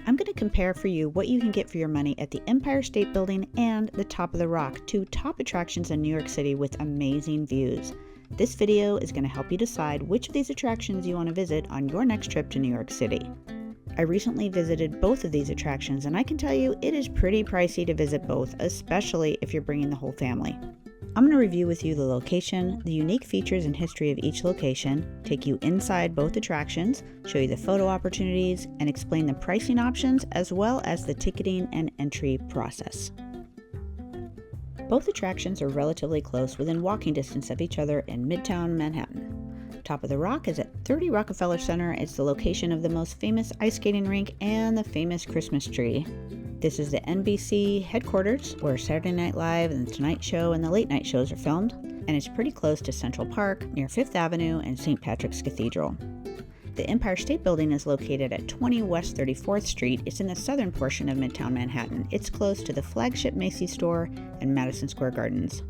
I'm going to compare for you what you can get for your money at the Empire State Building and the Top of the Rock, two top attractions in New York City with amazing views. This video is going to help you decide which of these attractions you want to visit on your next trip to New York City. I recently visited both of these attractions, and I can tell you it is pretty pricey to visit both, especially if you're bringing the whole family. I'm going to review with you the location, the unique features and history of each location, take you inside both attractions, show you the photo opportunities, and explain the pricing options as well as the ticketing and entry process. Both attractions are relatively close, within walking distance of each other in Midtown Manhattan. Top of the Rock is at 30 Rockefeller Center. It's the location of the most famous ice skating rink and the famous Christmas tree. This is the NBC headquarters where Saturday Night Live and The Tonight Show and the late night shows are filmed, and it's pretty close to Central Park, near Fifth Avenue and St. Patrick's Cathedral. The Empire State Building is located at 20 West 34th Street. It's in the southern portion of Midtown Manhattan. It's close to the flagship Macy's store and Madison Square Gardens.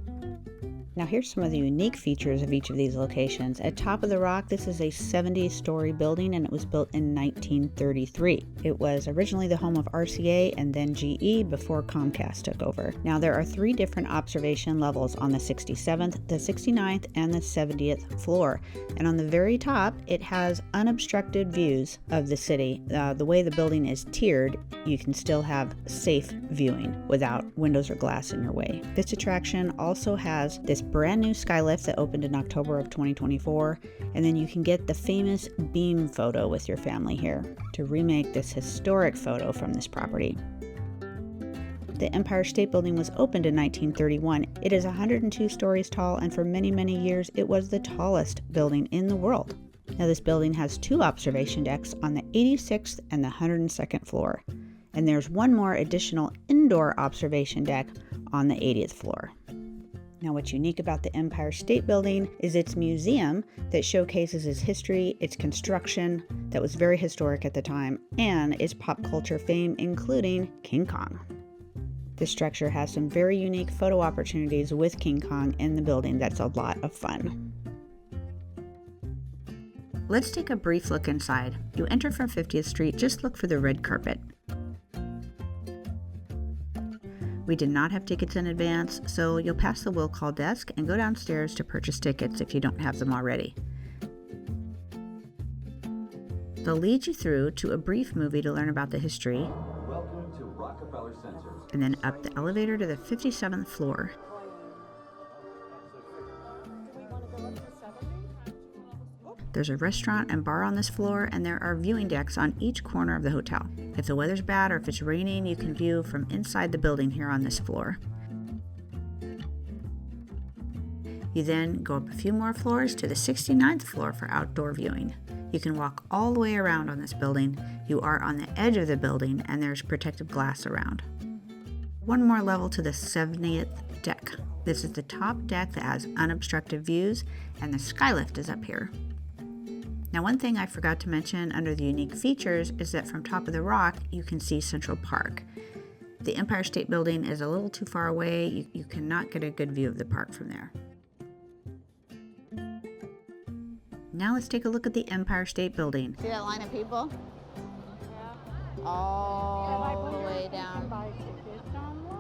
Now here's some of the unique features of each of these locations. At Top of the Rock, this is a 70-story building and it was built in 1933. It was originally the home of RCA and then GE before Comcast took over. Now there are 3 different observation levels on the 67th, the 69th, and the 70th floor. And on the very top, it has unobstructed views of the city. The way the building is tiered, you can still have safe viewing without windows or glass in your way. This attraction also has this brand new skylift that opened in October of 2024, and then you can get the famous beam photo with your family here to remake this historic photo from this property. The Empire State Building was opened in 1931. It is 102 stories tall, and for many, many years it was the tallest building in the world. Now this building has 2 observation decks on the 86th and the 102nd floor, and there's one more additional indoor observation deck on the 80th floor. Now what's unique about the Empire State Building is its museum that showcases its history, its construction that was very historic at the time, and its pop culture fame, including King Kong. This structure has some very unique photo opportunities with King Kong in the building. That's a lot of fun. Let's take a brief look inside. You enter from 50th Street, just look for the red carpet. We did not have tickets in advance, so you'll pass the will call desk and go downstairs to purchase tickets if you don't have them already. They'll lead you through to a brief movie to learn about the history, Welcome to Rockefeller Center. And then up the elevator to the 57th floor. There's a restaurant and bar on this floor, and there are viewing decks on each corner of the hotel. If the weather's bad or if it's raining, you can view from inside the building here on this floor. You then go up a few more floors to the 69th floor for outdoor viewing. You can walk all the way around on this building. You are on the edge of the building, and there's protective glass around. One more level to the 70th deck. This is the top deck that has unobstructed views, and the skylift is up here. Now one thing I forgot to mention under the unique features is that from Top of the Rock you can see Central Park. The Empire State Building is a little too far away. You cannot get a good view of the park from there. Now let's take a look at the Empire State Building. See that line of people? Yeah. All the way down. Buy tickets online.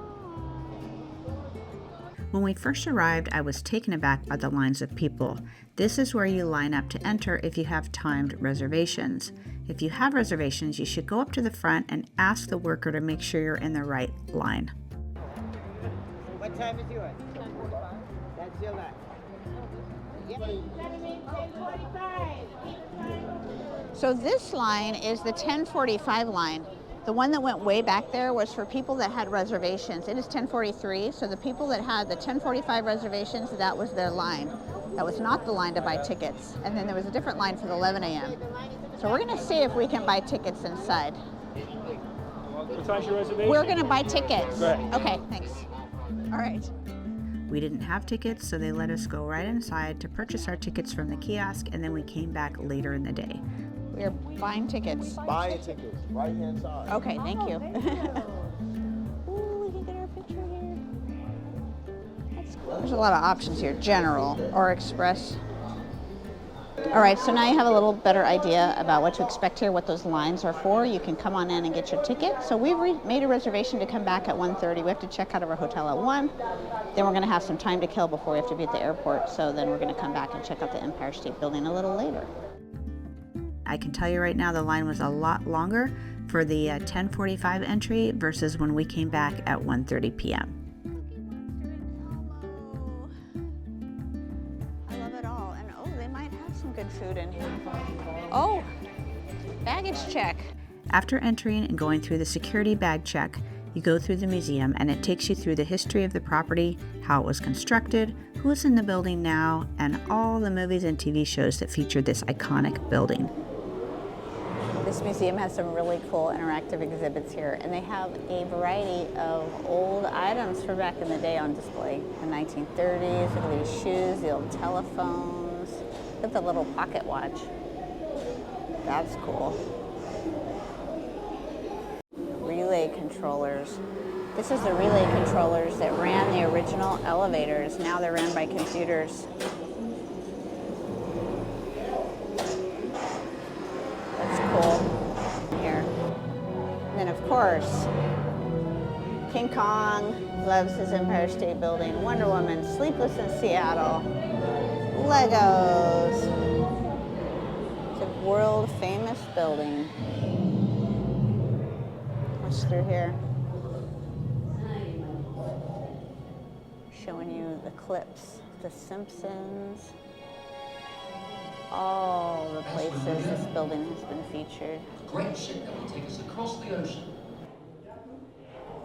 When we first arrived, I was taken aback by the lines of people. This is where you line up to enter if you have timed reservations. If you have reservations, you should go up to the front and ask the worker to make sure you're in the right line. What time is yours? 10:45. That's your line. So this line is the 10:45 line. The one that went way back there was for people that had reservations. It is 10:43, so the people that had the 10:45 reservations, that was their line. That was not the line to buy tickets. And then there was a different line for the 11 a.m. So we're gonna see if we can buy tickets inside. What time's your reservation? We're gonna buy tickets. Right. Okay, thanks. All right. We didn't have tickets, so they let us go right inside to purchase our tickets from the kiosk, and then we came back later in the day. We are buying tickets. Buy your tickets, right hand side. Okay, thank you. Ooh, we can get our picture here. That's cool. There's a lot of options here. General or express. All right, so now you have a little better idea about what to expect here, what those lines are for. You can come on in and get your ticket. So we've made a reservation to come back at 1:30. We have to check out of our hotel at 1. Then we're going to have some time to kill before we have to be at the airport. So then we're going to come back and check out the Empire State Building a little later. I can tell you right now the line was a lot longer for the 10:45 entry versus when we came back at 1:30 p.m. I love it all. And oh, they might have some good food in here. Oh, baggage check. After entering and going through the security bag check, you go through the museum and it takes you through the history of the property, how it was constructed, who's in the building now, and all the movies and TV shows that feature this iconic building. This museum has some really cool interactive exhibits here, and they have a variety of old items from back in the day on display. The 1930s, look at these shoes, the old telephones. Look at the little pocket watch. That's cool. Relay controllers. This is the relay controllers that ran the original elevators. Now they're ran by computers. Cool. Here. And then of course, King Kong loves his Empire State Building, Wonder Woman, Sleepless in Seattle, Legos. It's a world famous building. What's through here? Showing you the clips, The Simpsons. All the places this building has been featured. Great ship that will take us across the ocean.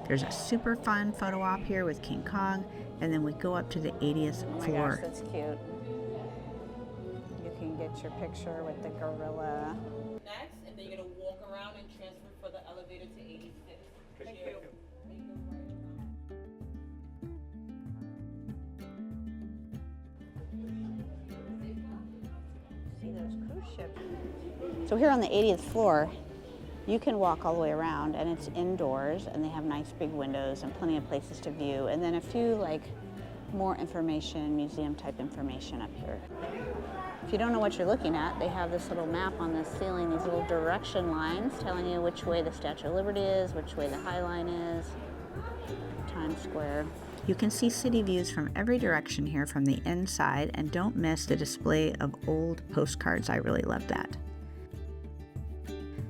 There's a super fun photo op here with King Kong, and then we go up to the 80th Oh my floor. gosh, that's cute. You can get your picture with the gorilla. Next, and then you're gonna walk around and transfer for the elevator to 86. Thank you. See those cruise ships. So here on the 80th floor, you can walk all the way around, and it's indoors, and they have nice big windows and plenty of places to view, and then a few like more information, museum type information up here. If you don't know what you're looking at, they have this little map on the ceiling, these little direction lines telling you which way the Statue of Liberty is, which way the High Line is, Times Square. You can see city views from every direction here from the inside, and don't miss the display of old postcards. I really love that.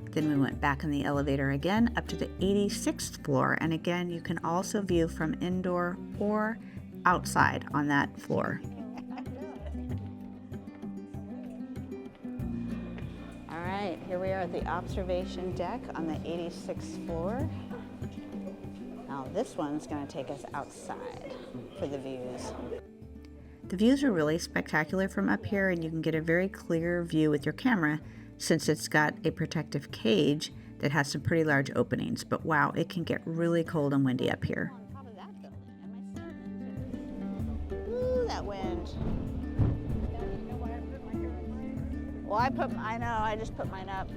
Then we went back in the elevator again up to the 86th floor, and again you can also view from indoor or outside on that floor. All right, here we are at the observation deck on the 86th floor. Now this one's going to take us outside for the views. The views are really spectacular from up here, and you can get a very clear view with your camera since it's got a protective cage that has some pretty large openings. But wow, it can get really cold and windy up here. On top of that building. Ooh, that wind. Well, I know, I just put mine up.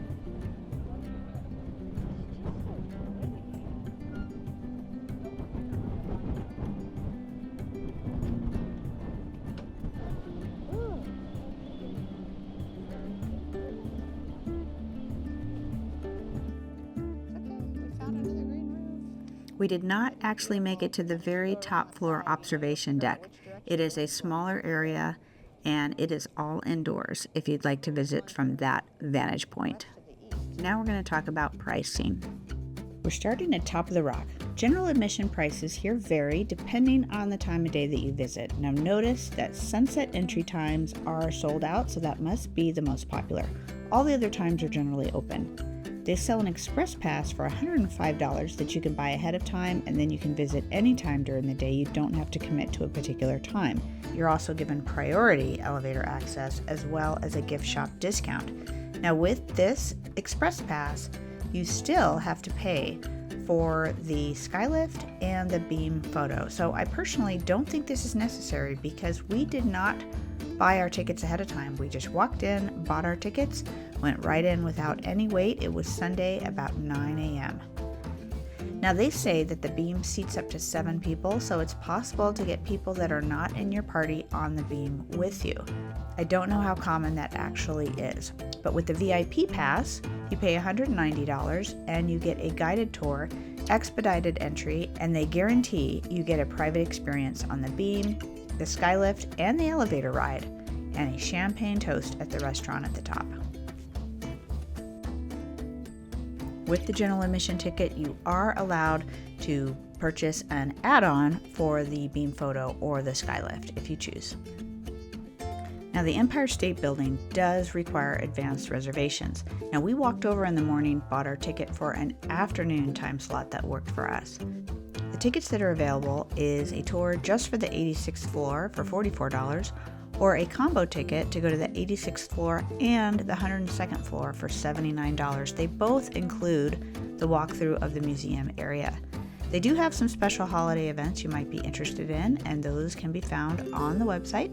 We did not actually make it to the very top floor observation deck. It is a smaller area, and it is all indoors if you'd like to visit from that vantage point. Now we're going to talk about pricing. We're starting at Top of the Rock. General admission prices here vary depending on the time of day that you visit. Now notice that sunset entry times are sold out, so that must be the most popular. All the other times are generally open. They sell an express pass for $105 that you can buy ahead of time, and then you can visit anytime during the day. You don't have to commit to a particular time. You're also given priority elevator access as well as a gift shop discount. Now with this express pass, you still have to pay for the skylift and the beam photo. So I personally don't think this is necessary because we did not buy our tickets ahead of time. We just walked in, bought our tickets, went right in without any wait. It was Sunday about 9 a.m. Now they say that the beam seats up to 7 people, so it's possible to get people that are not in your party on the beam with you. I don't know how common that actually is, but with the VIP pass, you pay $190 and you get a guided tour, expedited entry, and they guarantee you get a private experience on the beam, the skylift, and the elevator ride, and a champagne toast at the restaurant at the top. With the general admission ticket, you are allowed to purchase an add-on for the beam photo or the skylift if you choose. Now, the Empire State Building does require advanced reservations. Now, we walked over in the morning, bought our ticket for an afternoon time slot that worked for us. The tickets that are available is a tour just for the 86th floor for $44, or a combo ticket to go to the 86th floor and the 102nd floor for $79. They both include the walkthrough of the museum area. They do have some special holiday events you might be interested in, and those can be found on the website.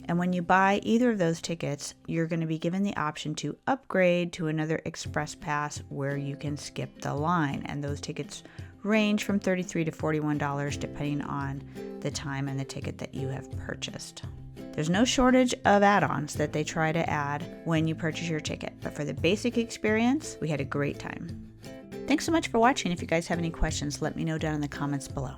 And when you buy either of those tickets, you're going to be given the option to upgrade to another express pass where you can skip the line. And those tickets range from $33 to $41 depending on the time and the ticket that you have purchased. There's no shortage of add-ons that they try to add when you purchase your ticket, but for the basic experience, we had a great time. Thanks so much for watching. If you guys have any questions, let me know down in the comments below.